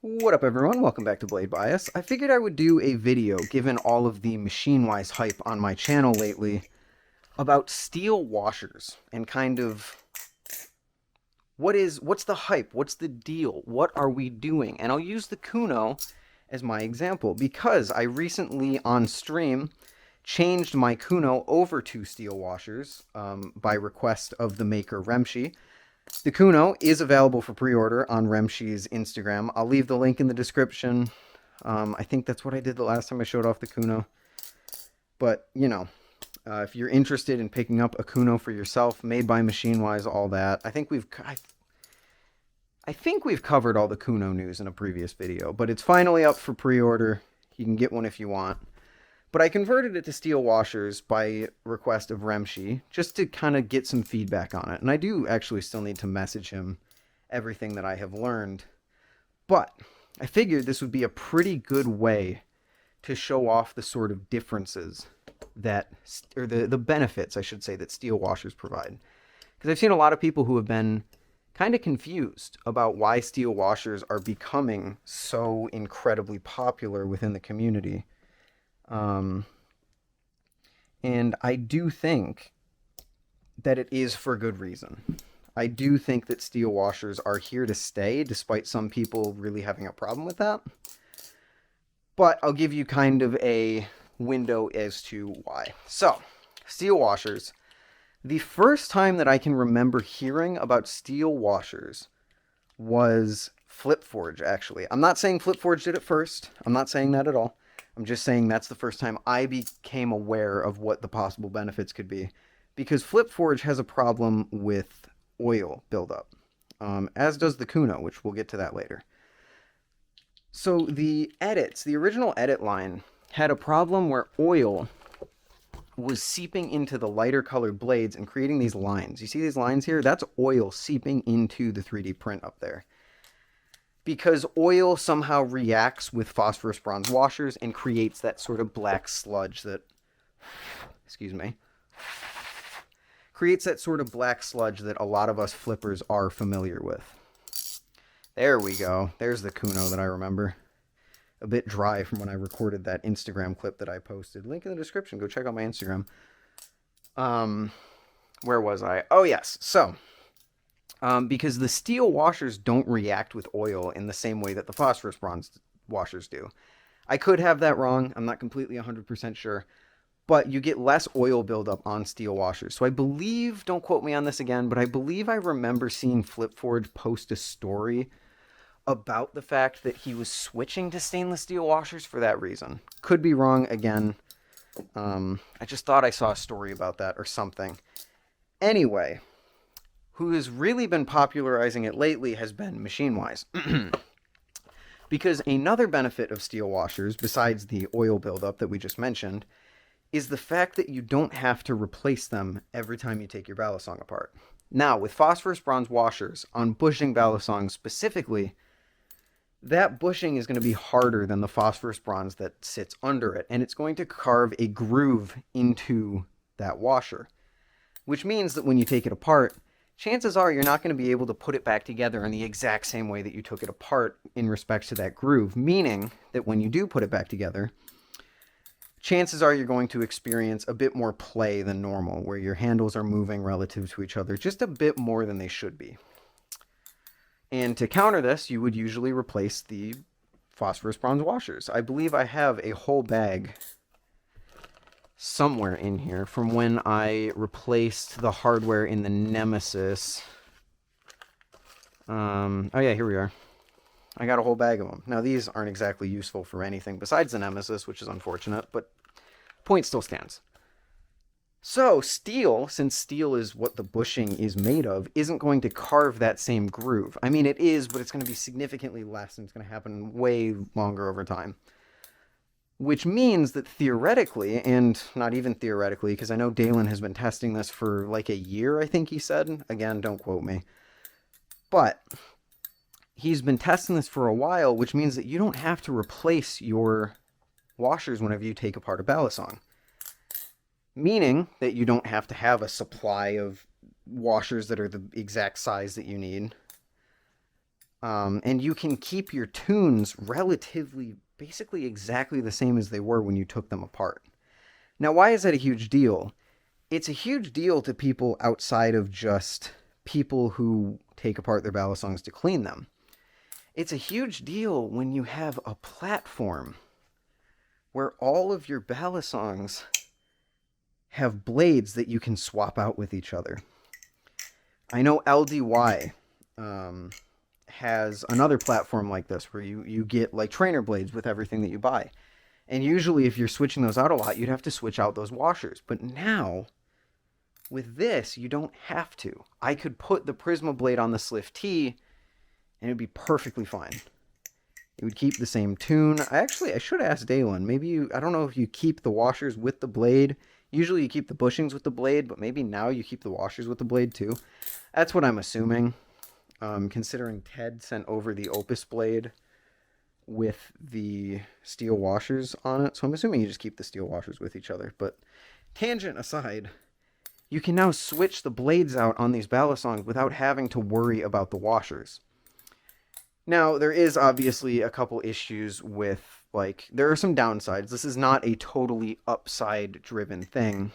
What up, everyone? Welcome back to Blade Bias. I figured I would do a video, given all of the machine-wise hype on my channel lately, about steel washers and kind of what's the hype? What's the deal? What are we doing? And I'll use the Kuno as my example because I recently on stream changed my Kuno over to steel washers by request of the maker Remshi. The Kuno is available for pre-order on Remshi's Instagram. I'll leave the link in the description. I think that's what I did the last time I showed off the Kuno. But, if you're interested in picking up a Kuno for yourself, made by MachineWise, all that, I think we've covered all the Kuno news in a previous video. But it's finally up for pre-order. You can get one if you want. But I converted it to steel washers by request of Remshi, just to kind of get some feedback on it. And I do actually still need to message him everything that I have learned. But I figured this would be a pretty good way to show off the sort of differences or the benefits, I should say, that steel washers provide. Because I've seen a lot of people who have been kind of confused about why steel washers are becoming so incredibly popular within the community. And I do think that it is for good reason. I do think that steel washers are here to stay, despite some people really having a problem with that. But I'll give you kind of a window as to why. So, steel washers. The first time that I can remember hearing about steel washers was FlipForge, actually. I'm not saying FlipForge did it first. I'm not saying that at all. I'm just saying that's the first time I became aware of what the possible benefits could be. Because FlipForge has a problem with oil buildup, as does the Kuno, which we'll get to that later. So the original edit line, had a problem where oil was seeping into the lighter colored blades and creating these lines. You see these lines here? That's oil seeping into the 3D print up there. Because oil somehow reacts with phosphorus bronze washers and creates that sort of black sludge that, creates that sort of black sludge that a lot of us flippers are familiar with. There we go. There's the Kuno that I remember. A bit dry from when I recorded that Instagram clip that I posted. Link in the description. Go check out my Instagram. Where was I? Oh, yes. So, because the steel washers don't react with oil in the same way that the phosphorus bronze washers do. I could have that wrong. I'm not completely 100% sure. But you get less oil buildup on steel washers. So I believe, don't quote me on this again, but I believe I remember seeing FlipForge post a story about the fact that he was switching to stainless steel washers for that reason. Could be wrong again. I just thought I saw a story about that or something. Anyway, who has really been popularizing it lately has been MachineWise. Because another benefit of steel washers, besides the oil buildup that we just mentioned, is the fact that you don't have to replace them every time you take your balisong apart. Now, with phosphorus bronze washers, on bushing balisongs specifically, that bushing is going to be harder than the phosphorus bronze that sits under it, and it's going to carve a groove into that washer. Which means that when you take it apart, chances are you're not going to be able to put it back together in the exact same way that you took it apart in respect to that groove, meaning that when you do put it back together, chances are you're going to experience a bit more play than normal, where your handles are moving relative to each other just a bit more than they should be. And to counter this, you would usually replace the phosphorus bronze washers. I believe I have a whole bag somewhere in here from when I replaced the hardware in the Nemesis. Oh yeah, here we are. I got a whole bag of them. Now, these aren't exactly useful for anything besides the Nemesis, which is unfortunate, but point still stands. So, steel, since steel is what the bushing is made of, isn't going to carve that same groove. I mean, it is, but it's going to be significantly less, and it's going to happen way longer over time. Which means that theoretically, and not even theoretically, because I know Dalen has been testing this for like a year, I think he said. Again, don't quote me. But he's been testing this for a while, which means that you don't have to replace your washers whenever you take apart a balisong. Meaning that you don't have to have a supply of washers that are the exact size that you need. And you can keep your tunes relatively, basically exactly the same as they were when you took them apart. Now, why is that a huge deal? It's a huge deal to people outside of just people who take apart their balisongs to clean them. It's a huge deal when you have a platform where all of your balisongs have blades that you can swap out with each other. I know LDY has another platform like this where you get like trainer blades with everything that you buy. And usually if you're switching those out a lot, you'd have to switch out those washers. But now, with this, you don't have to. I could put the Prisma blade on the Slift T, and it would be perfectly fine. It would keep the same tune. I should ask Dalen. Maybe I don't know if you keep the washers with the blade. Usually you keep the bushings with the blade, but maybe now you keep the washers with the blade too. That's what I'm assuming, considering Ted sent over the Opus blade with the steel washers on it. So I'm assuming you just keep the steel washers with each other. But tangent aside, you can now switch the blades out on these balisongs without having to worry about the washers. Now, there is obviously a couple issues with, like, there are some downsides. This is not a totally upside-driven thing.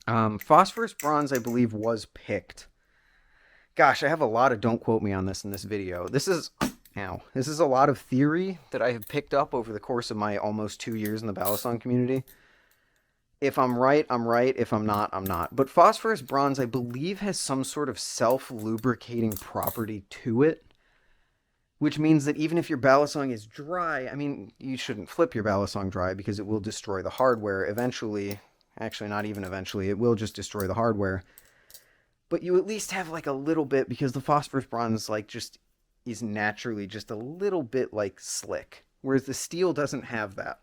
Phosphorus bronze, I believe, was picked. Gosh, I have a lot of don't quote me on this in this video. This is a lot of theory that I have picked up over the course of my almost 2 years in the balisong community. If I'm right, I'm right. If I'm not, I'm not. But phosphorus bronze, I believe, has some sort of self-lubricating property to it, which means that even if your balisong is dry, I mean, you shouldn't flip your balisong dry because it will destroy the hardware eventually. Actually, not even eventually. It will just destroy the hardware. But you at least have like a little bit, because the phosphorus bronze like just is naturally just a little bit like slick, whereas the steel doesn't have that.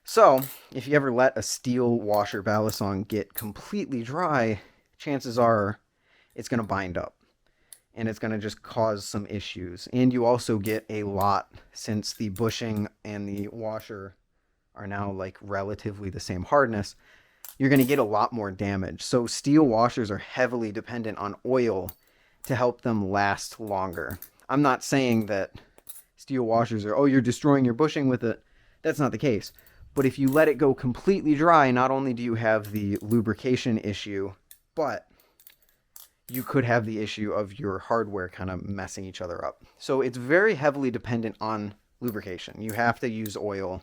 So if you ever let a steel washer balisong get completely dry, chances are it's going to bind up. And it's going to just cause some issues. And you also get a lot, since the bushing and the washer are now like relatively the same hardness, you're going to get a lot more damage. So steel washers are heavily dependent on oil to help them last longer. I'm not saying that steel washers are, oh, you're destroying your bushing with it. That's not the case. But if you let it go completely dry, not only do you have the lubrication issue, but you could have the issue of your hardware kind of messing each other up. So it's very heavily dependent on lubrication. You have to use oil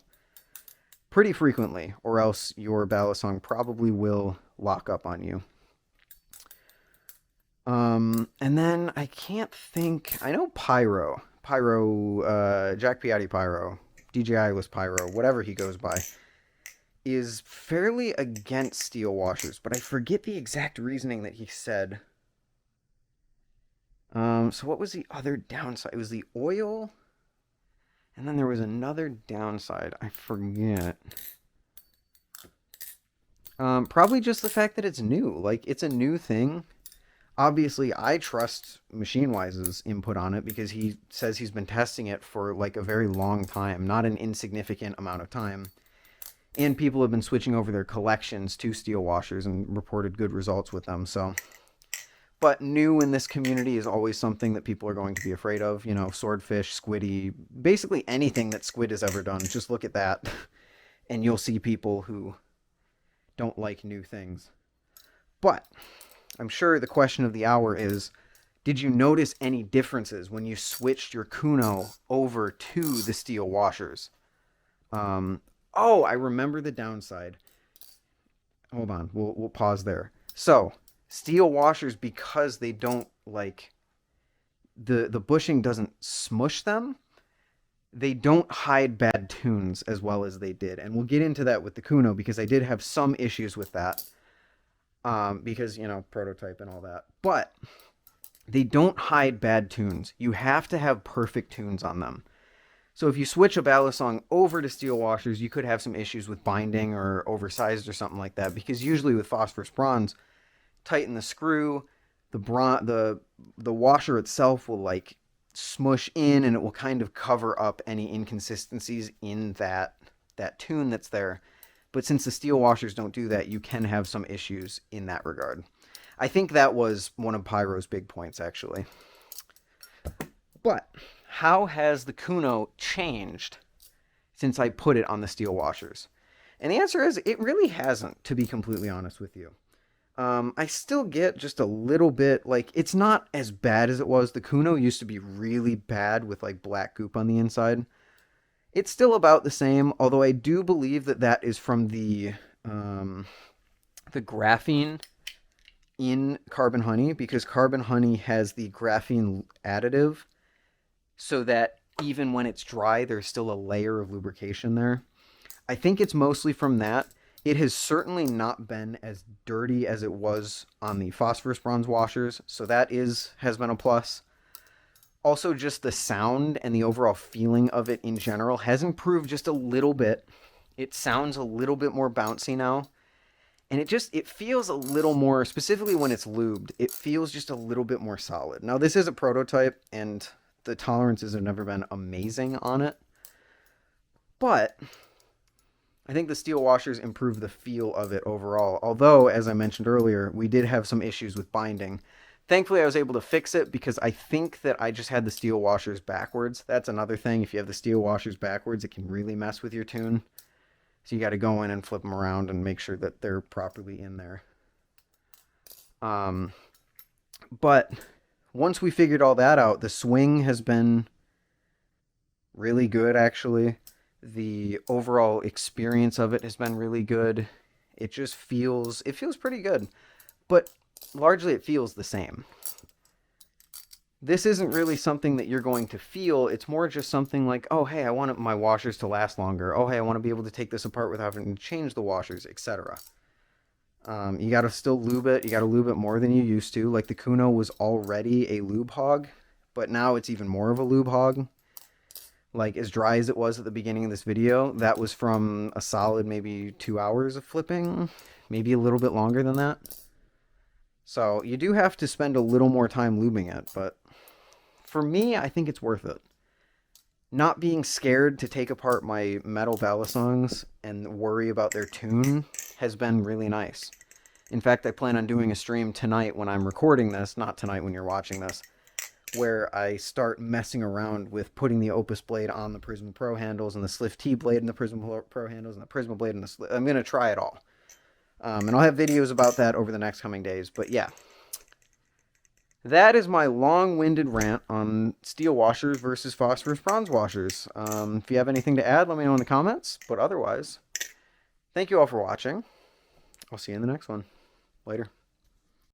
pretty frequently, or else your balisong probably will lock up on you. And then I can't think, I know Pyro, Jack Piatti Pyro, DJI was Pyro, whatever he goes by, is fairly against steel washers, but I forget the exact reasoning that he said. So what was the other downside? It was the oil, and then there was another downside. I forget. Probably just the fact that it's new. Like, it's a new thing. Obviously, I trust MachineWise's input on it because he says he's been testing it for like a very long time, not an insignificant amount of time. And people have been switching over their collections to steel washers and reported good results with them, so. But new in this community is always something that people are going to be afraid of. You know, swordfish, squiddy, basically anything that squid has ever done. Just look at that, and you'll see people who don't like new things. But I'm sure the question of the hour is, did you notice any differences when you switched your Kuno over to the steel washers? Oh, I remember the downside. Hold on, we'll pause there. So, steel washers, because they don't like the bushing doesn't smush them, they don't hide bad tunes as well as they did. And we'll get into that with the Kuno because I did have some issues with that. Because, you know, prototype and all that. But they don't hide bad tunes. You have to have perfect tunes on them. So if you switch a balisong over to steel washers, you could have some issues with binding or oversized or something like that. Because usually with phosphorus bronze, tighten the screw, the washer itself will like smush in, and it will kind of cover up any inconsistencies in that tune that's there. But since the steel washers don't do that, you can have some issues in that regard. I think that was one of Pyro's big points, actually. But how has the Kuno changed since I put it on the steel washers? And the answer is it really hasn't, to be completely honest with you. I still get just a little bit, like, it's not as bad as it was. The Kuno used to be really bad with, like, black goop on the inside. It's still about the same, although I do believe that that is from the graphene in Carbon Honey, because Carbon Honey has the graphene additive so that even when it's dry, there's still a layer of lubrication there. I think it's mostly from that. It has certainly not been as dirty as it was on the phosphorus bronze washers, so that has been a plus. Also, just the sound and the overall feeling of it in general has improved just a little bit. It sounds a little bit more bouncy now, and it feels a little more, specifically when it's lubed, it feels just a little bit more solid. Now, this is a prototype, and the tolerances have never been amazing on it, but I think the steel washers improve the feel of it overall. Although, as I mentioned earlier, we did have some issues with binding. Thankfully, I was able to fix it because I think that I just had the steel washers backwards. That's another thing. If you have the steel washers backwards, it can really mess with your tune. So you got to go in and flip them around and make sure that they're properly in there. But once we figured all that out, the swing has been really good, actually. The overall experience of it has been really good. It feels pretty good, but largely it feels the same. This isn't really something that you're going to feel. It's more just something like, oh, hey, I want my washers to last longer. Oh, hey, I want to be able to take this apart without having to change the washers, etc. You got to still lube it. You got to lube it more than you used to. Like the Kuno was already a lube hog, but now it's even more of a lube hog. Like, as dry as it was at the beginning of this video, that was from a solid maybe 2 hours of flipping, maybe a little bit longer than that. So you do have to spend a little more time lubing it, but for me, I think it's worth it. Not being scared to take apart my metal balisongs and worry about their tune has been really nice. In fact, I plan on doing a stream tonight when I'm recording this, not tonight when you're watching this, where I start messing around with putting the Opus blade on the Prisma Pro handles and the Sliff T blade in the Prisma Pro handles and the Prisma blade in the Sliff. I'm going to try it all. And I'll have videos about that over the next coming days. But yeah, that is my long-winded rant on steel washers versus phosphorus bronze washers. If you have anything to add, let me know in the comments. But otherwise, thank you all for watching. I'll see you in the next one. Later.